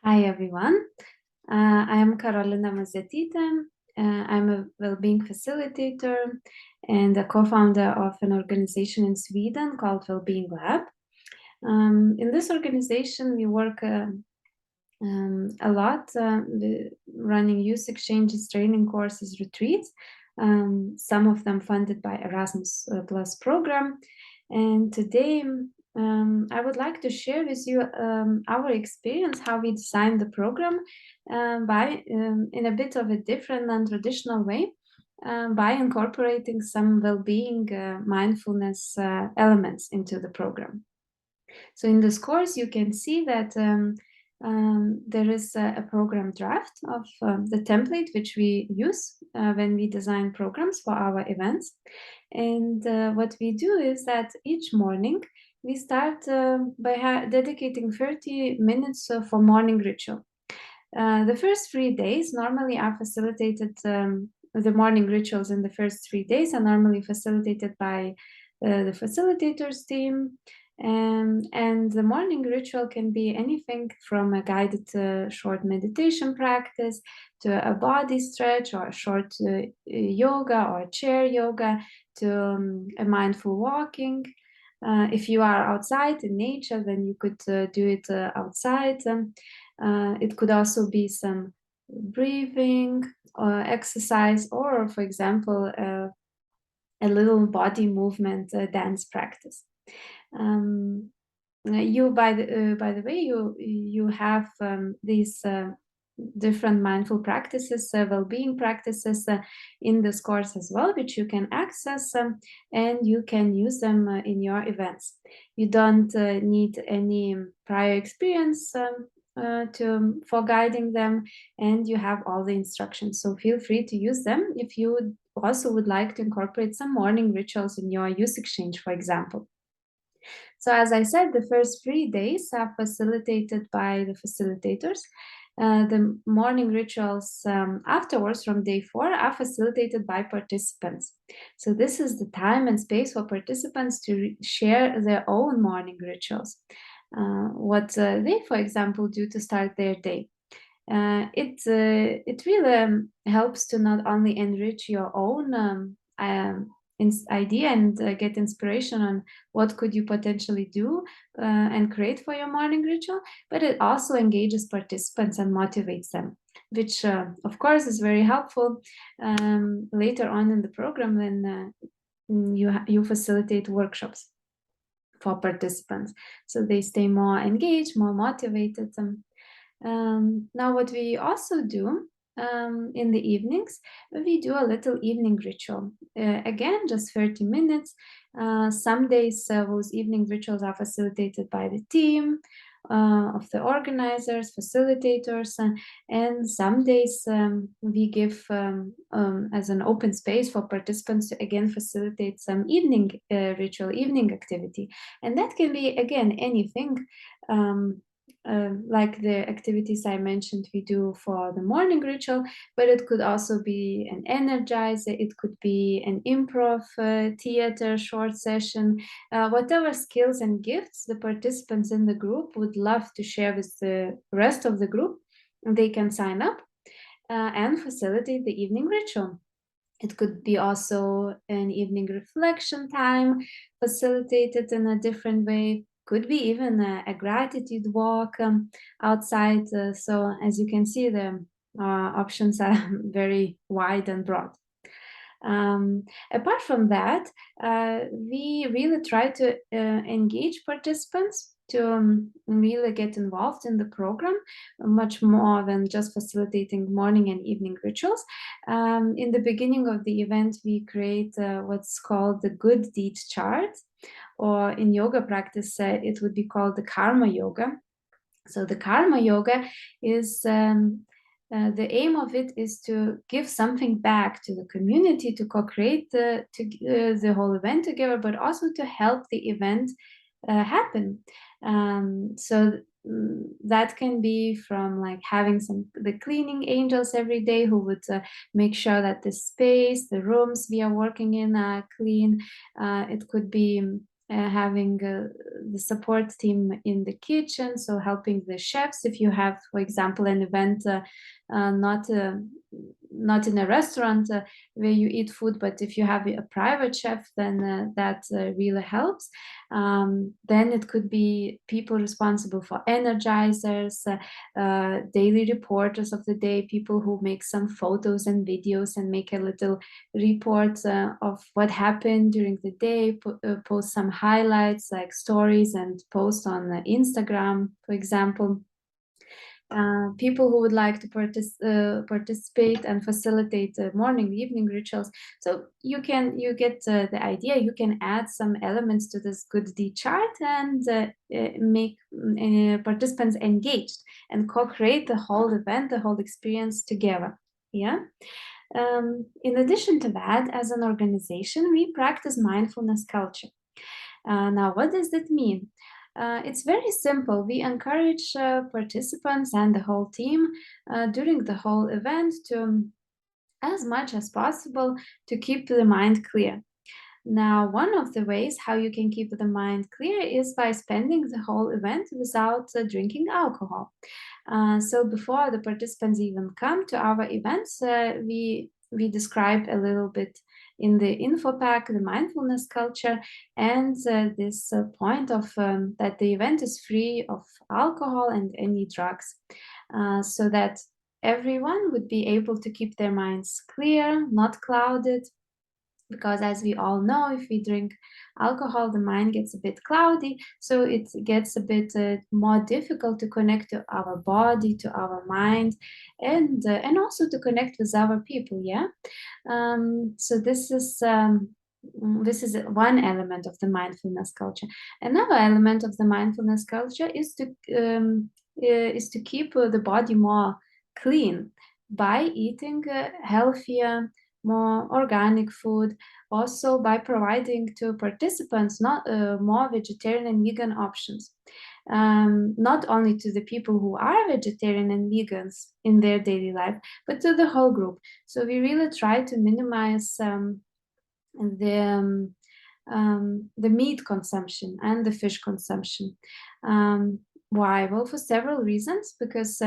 Hi everyone, I am Karolina Mazetyte. I'm a well-being facilitator and a co-founder of an organization in Sweden called Wellbeing Lab. In this organization, we work a lot running youth exchanges, training courses, retreats, some of them funded by Erasmus Plus program. And today I would like to share with you our experience, how we designed the program in a bit of a different and traditional way, by incorporating some well-being mindfulness elements into the program. So in this course, you can see that there is a program draft of the template which we use when we design programs for our events. And what we do is that each morning we start by dedicating 30 minutes for morning ritual. The first 3 days normally are facilitated, the morning rituals in the first 3 days are normally facilitated by the facilitators team. And the morning ritual can be anything from a guided short meditation practice to a body stretch or a short yoga or chair yoga to a mindful walking. If you are outside in nature, then you could do it outside. It could also be some breathing exercise, or, for example, a little body movement dance practice. By the way, you have these different mindful practices, well-being practices in this course as well, which you can access and you can use them in your events. You don't need any prior experience for guiding them, and you have all the instructions. So feel free to use them if you also would like to incorporate some morning rituals in your youth exchange, for example. So as I said, the first 3 days are facilitated by the facilitators. The morning rituals afterwards from day 4 are facilitated by participants. So this is the time and space for participants to share their own morning rituals. What they, for example, do to start their day. It really helps to not only enrich your own idea and get inspiration on what could you potentially do and create for your morning ritual, but it also engages participants and motivates them, which of course is very helpful later on in the program when you facilitate workshops for participants, so they stay more engaged, more motivated. Now what we also do in the evenings, we do a little evening ritual. Again, just 30 minutes. Some days those evening rituals are facilitated by the team of the organizers, facilitators, and some days we give as an open space for participants to again facilitate some evening ritual, evening activity. And that can be, again, anything. Like the activities I mentioned we do for the morning ritual, but it could also be an energizer, it could be an improv theater short session, whatever skills and gifts the participants in the group would love to share with the rest of the group, they can sign up and facilitate the evening ritual. It could be also an evening reflection time facilitated in a different way. Could be even a gratitude walk outside. So as you can see, the options are very wide and broad. Apart from that, we really try to engage participants to really get involved in the program much more than just facilitating morning and evening rituals. In the beginning of the event, we create what's called the good deed chart, or in yoga practice, it would be called the karma yoga. So the karma yoga is the aim of it is to give something back to the community, to co-create the whole event together, but also to help the event happen. So that can be from like having the cleaning angels every day who would make sure that the space, the rooms we are working in are clean. It could be having the support team in the kitchen, so helping the chefs if you have, for example, an event not in a restaurant where you eat food, but if you have a private chef, then that really helps. Then it could be people responsible for energizers, daily reporters of the day, people who make some photos and videos and make a little report of what happened during the day, post some highlights like stories and post on Instagram, for example. People who would like to participate and facilitate morning, evening rituals. So you get the idea. You can add some elements to this good deed chart and make participants engaged and co-create the whole event, the whole experience together. Yeah. In addition to that, as an organization, we practice mindfulness culture. Now, what does that mean? It's very simple. We encourage participants and the whole team during the whole event to, as much as possible, to keep the mind clear. Now, one of the ways how you can keep the mind clear is by spending the whole event without drinking alcohol. So before the participants even come to our events, we describe a little bit in the info pack the mindfulness culture and this point of that the event is free of alcohol and any drugs, so that everyone would be able to keep their minds clear, not clouded, because as we all know, if we drink alcohol, the mind gets a bit cloudy, so it gets a bit more difficult to connect to our body, to our mind, and also to connect with other people. Yeah. So this is one element of the mindfulness culture. Another element of the mindfulness culture is to keep the body more clean by eating healthier, more organic food, also by providing to participants not more vegetarian and vegan options. Not only to the people who are vegetarian and vegans in their daily life, but to the whole group. So we really try to minimize the the meat consumption and the fish consumption. Why? Well, for several reasons, because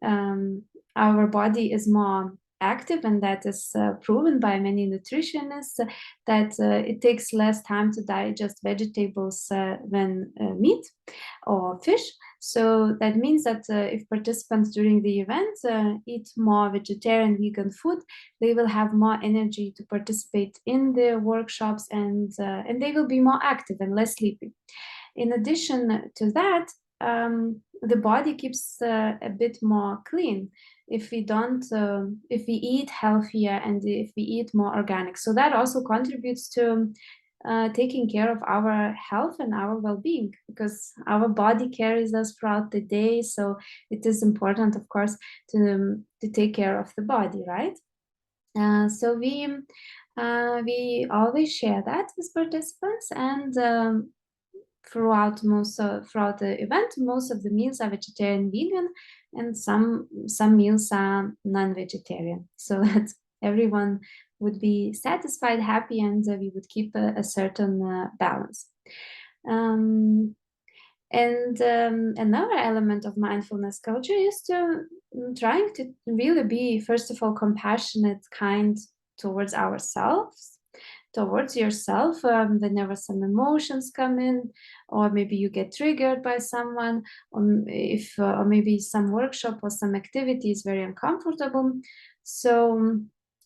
our body is more active, and that is proven by many nutritionists that it takes less time to digest vegetables than meat or fish. So that means that if participants during the event eat more vegetarian, vegan food, they will have more energy to participate in the workshops, and they will be more active and less sleepy. In addition to that, the body keeps a bit more clean if we don't if we eat healthier and if we eat more organic. So that also contributes to taking care of our health and our well-being, because our body carries us throughout the day. So it is important, of course, to take care of the body, right? So we always share that with participants, and throughout the event, most of the meals are vegetarian, vegan, and some meals are non-vegetarian, so that everyone would be satisfied, happy, and we would keep a certain balance. And another element of mindfulness culture is to trying to really be, first of all, compassionate, kind towards ourselves, towards yourself, whenever some emotions come in, or maybe you get triggered by someone, or maybe some workshop or some activity is very uncomfortable. So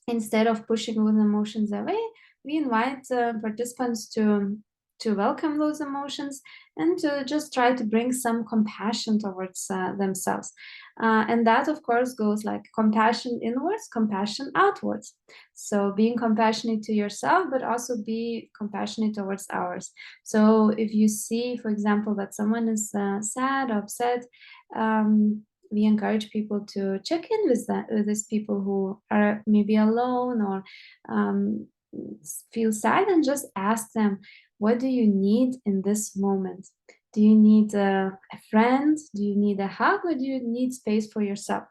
instead of pushing those emotions away, we invite participants to welcome those emotions and to just try to bring some compassion towards themselves. And that, of course, goes like compassion inwards, compassion outwards. So being compassionate to yourself, but also be compassionate towards others. So if you see, for example, that someone is sad or upset, we encourage people to check in with these people who are maybe alone or feel sad, and just ask them, what do you need in this moment? Do you need a friend? Do you need a hug? Or do you need space for yourself?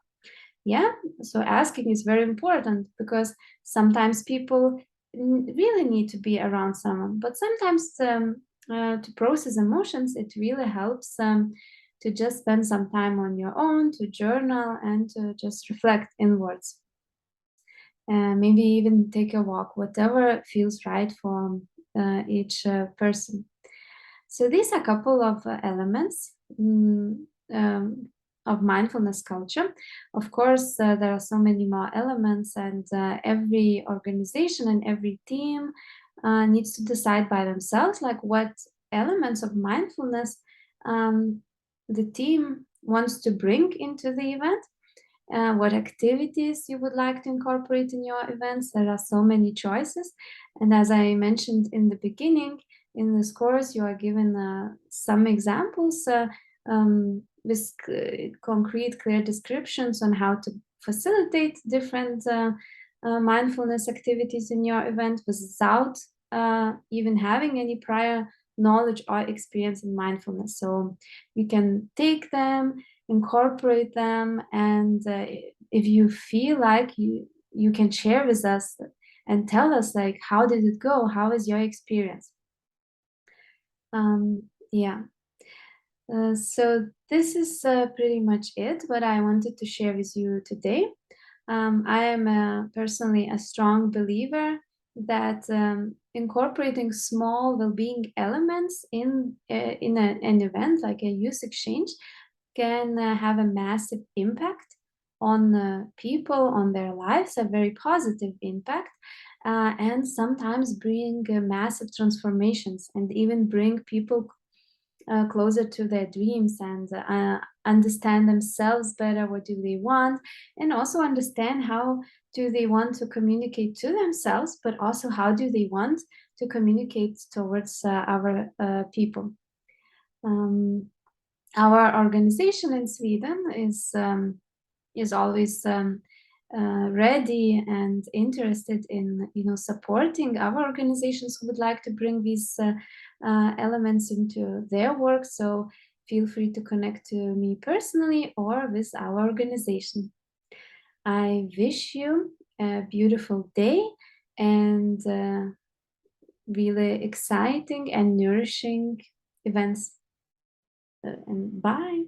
Yeah, so asking is very important, because sometimes people really need to be around someone, but sometimes to process emotions, it really helps to just spend some time on your own, to journal, and to just reflect inwards. Maybe even take a walk, whatever feels right for each person. So these are a couple of elements of mindfulness culture. Of course, there are so many more elements, and every organization and every team needs to decide by themselves, like what elements of mindfulness um, the team wants to bring into the event, what activities you would like to incorporate in your events. There are so many choices. And as I mentioned in the beginning, in this course, you are given some examples with concrete, clear descriptions on how to facilitate different mindfulness activities in your event without even having any prior knowledge or experience in mindfulness. So you can take them, incorporate them, and if you feel like you can share with us and tell us like how did it go, how is your experience. Yeah, so this is pretty much it what I wanted to share with you today. I am personally a strong believer that incorporating small well-being elements in an event like a youth exchange can have a massive impact on people, on their lives, a very positive impact, and sometimes bring massive transformations and even bring people closer to their dreams and understand themselves better. What do they want? And also understand how do they want to communicate to themselves, but also how do they want to communicate towards our people. Um, our organization in Sweden is always ready and interested in supporting our organizations who would like to bring these elements into their work. So feel free to connect to me personally or with our organization. I wish you a beautiful day and really exciting and nourishing events. And bye.